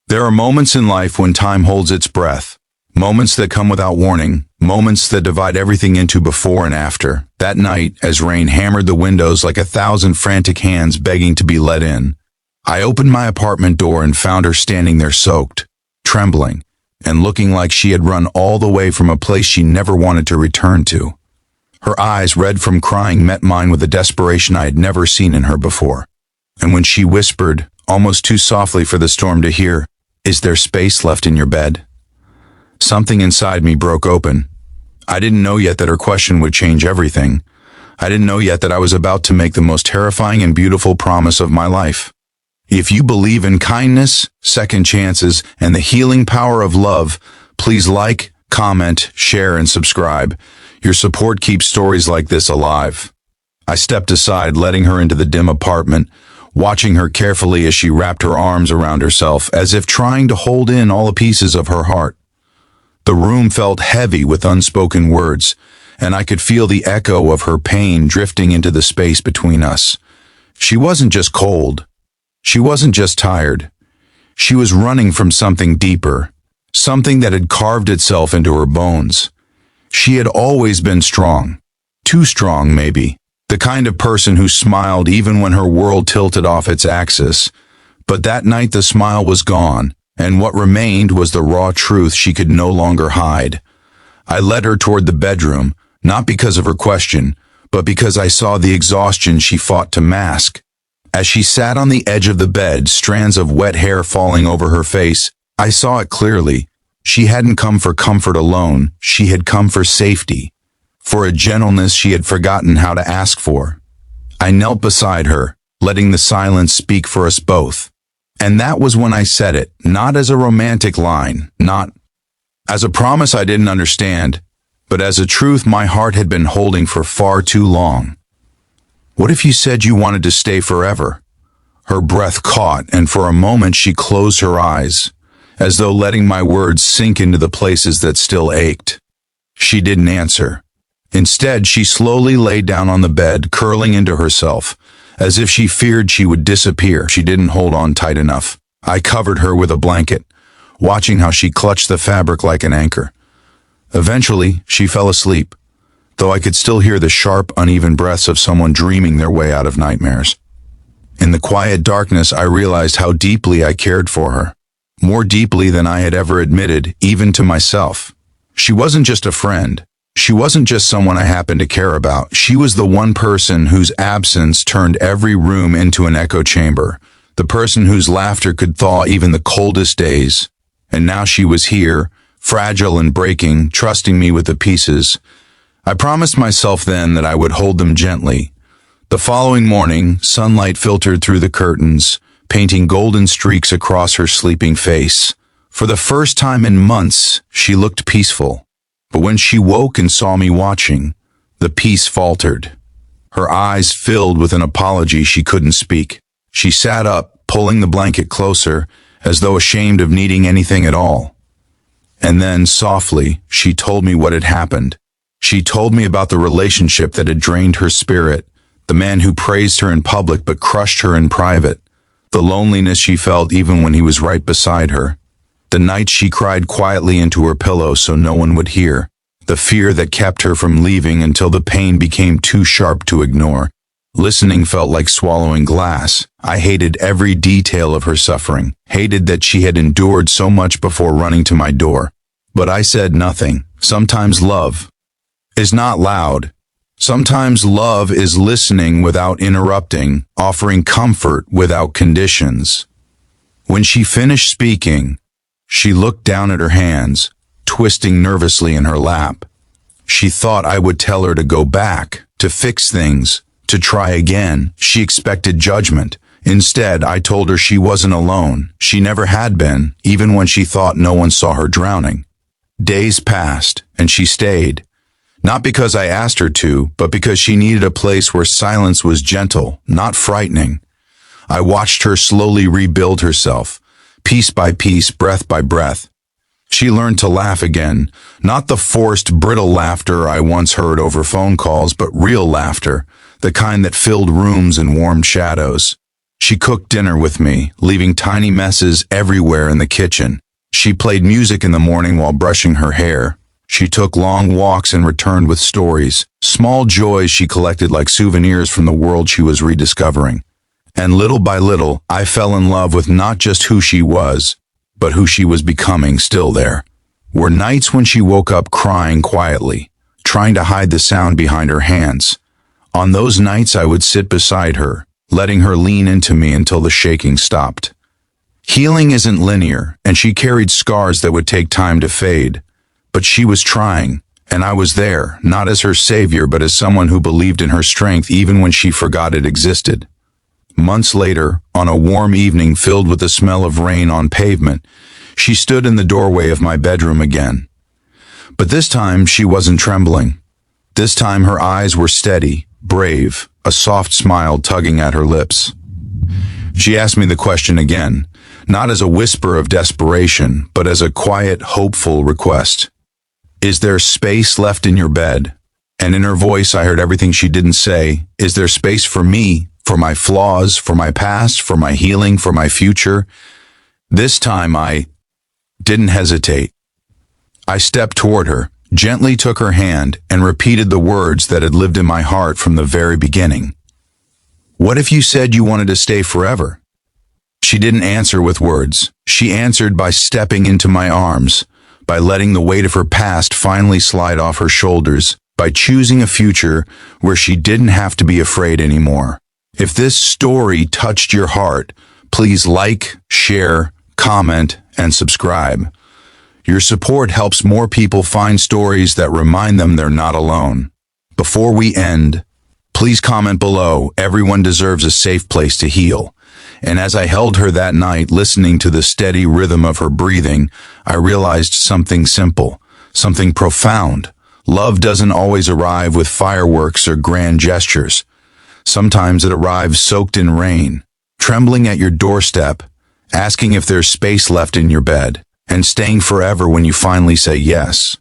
There are moments in life when time holds its breath. Moments that come without warning. Moments that divide everything into before and after. That night, as rain hammered the windows like 1,000 frantic hands begging to be let in, I opened my apartment door and found her standing there soaked, trembling, and looking like she had run all the way from a place she never wanted to return to. Her eyes, red from crying, met mine with a desperation I had never seen in her before. And when she whispered, almost too softly for the storm to hear, "Is there space left in your bed?" Something inside me broke open. I didn't know yet that her question would change everything. I didn't know yet that I was about to make the most terrifying and beautiful promise of my life. If you believe in kindness, second chances, and the healing power of love, please like, comment, share, and subscribe. Your support keeps stories like this alive. I stepped aside, letting her into the dim apartment, watching her carefully as she wrapped her arms around herself, as if trying to hold in all the pieces of her heart. The room felt heavy with unspoken words, and I could feel the echo of her pain drifting into the space between us. She wasn't just cold. She wasn't just tired. She was running from something deeper, something that had carved itself into her bones. She had always been strong. Too strong, maybe. The kind of person who smiled even when her world tilted off its axis. But that night the smile was gone, and what remained was the raw truth she could no longer hide. I led her toward the bedroom, not because of her question, but because I saw the exhaustion she fought to mask. As she sat on the edge of the bed, strands of wet hair falling over her face, I saw it clearly. She hadn't come for comfort alone, she had come for safety, for a gentleness she had forgotten how to ask for. I knelt beside her, letting the silence speak for us both. And that was when I said it, not as a romantic line, not as a promise I didn't understand, but as a truth my heart had been holding for far too long. "What if you said you wanted to stay forever?" Her breath caught, and for a moment she closed her eyes, as though letting my words sink into the places that still ached. She didn't answer. Instead, she slowly lay down on the bed, curling into herself, as if she feared she would disappear. She didn't hold on tight enough. I covered her with a blanket, watching how she clutched the fabric like an anchor. Eventually, she fell asleep, though I could still hear the sharp, uneven breaths of someone dreaming their way out of nightmares. In the quiet darkness, I realized how deeply I cared for her, more deeply than I had ever admitted, even to myself. She wasn't just a friend. She wasn't just someone I happened to care about. She was the one person whose absence turned every room into an echo chamber, the person whose laughter could thaw even the coldest days. And now she was here, fragile and breaking, trusting me with the pieces. I promised myself then that I would hold them gently. The following morning, sunlight filtered through the curtains, painting golden streaks across her sleeping face. For the first time in months, she looked peaceful. But when she woke and saw me watching, the peace faltered. Her eyes filled with an apology she couldn't speak. She sat up, pulling the blanket closer, as though ashamed of needing anything at all. And then, softly, she told me what had happened. She told me about the relationship that had drained her spirit, the man who praised her in public but crushed her in private, the loneliness she felt even when he was right beside her, the nights she cried quietly into her pillow so no one would hear, the fear that kept her from leaving until the pain became too sharp to ignore. Listening felt like swallowing glass. I hated every detail of her suffering, hated that she had endured so much before running to my door. But I said nothing. Sometimes love is not loud. Sometimes love is listening without interrupting, offering comfort without conditions. When she finished speaking, she looked down at her hands, twisting nervously in her lap. She thought I would tell her to go back, to fix things, to try again. She expected judgment. Instead, I told her she wasn't alone. She never had been, even when she thought no one saw her drowning. Days passed, and she stayed. Not because I asked her to, but because she needed a place where silence was gentle, not frightening. I watched her slowly rebuild herself, piece by piece, breath by breath. She learned to laugh again, not the forced, brittle laughter I once heard over phone calls, but real laughter, the kind that filled rooms and warmed shadows. She cooked dinner with me, leaving tiny messes everywhere in the kitchen. She played music in the morning while brushing her hair. She took long walks and returned with stories, small joys she collected like souvenirs from the world she was rediscovering. And little by little, I fell in love with not just who she was, but who she was becoming still there. Were nights when she woke up crying quietly, trying to hide the sound behind her hands. On those nights I would sit beside her, letting her lean into me until the shaking stopped. Healing isn't linear, and she carried scars that would take time to fade. But she was trying, and I was there, not as her savior, but as someone who believed in her strength even when she forgot it existed. Months later, on a warm evening filled with the smell of rain on pavement, she stood in the doorway of my bedroom again. But this time she wasn't trembling. This time her eyes were steady, brave, a soft smile tugging at her lips. She asked me the question again, not as a whisper of desperation, but as a quiet, hopeful request. "Is there space left in your bed?" And in her voice I heard everything she didn't say. Is there space for me, for my flaws, for my past, for my healing, for my future? This time I didn't hesitate. I stepped toward her, gently took her hand, and repeated the words that had lived in my heart from the very beginning. "What if you said you wanted to stay forever?" She didn't answer with words. She answered by stepping into my arms, by letting the weight of her past finally slide off her shoulders, by choosing a future where she didn't have to be afraid anymore. If this story touched your heart, please like, share, comment, and subscribe. Your support helps more people find stories that remind them they're not alone. Before we end, please comment below. Everyone deserves a safe place to heal. And as I held her that night, listening to the steady rhythm of her breathing, I realized something simple, something profound. Love doesn't always arrive with fireworks or grand gestures. Sometimes it arrives soaked in rain, trembling at your doorstep, asking if there's space left in your bed, and staying forever when you finally say yes.